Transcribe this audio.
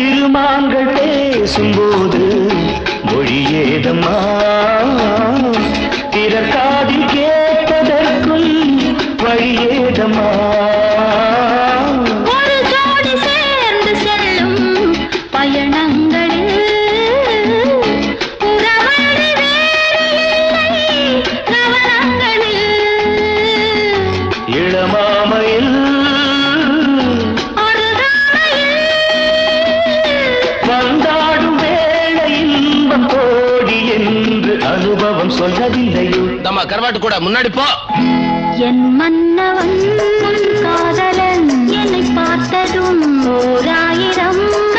இருமாங்கள் பேசும்போது மொழியேதம்மா பிறக்காதில் கேட்பதற்கும் வழியேதம்மா ஒரு ஜோடி சேர்ந்து செல்லும் பயணங்களில் உறவழி வேறு இல்லை கவனங்களில் இளமாமையில் வந்தாடும் வேளை இன்பம் கோடி என்று அனுபவம் சொல்லவில்லையோ நம்ம கருவாட்டு கூட முன்னாடி போ என் மன்னவன் காதலன் என்னை பார்த்ததும் 1000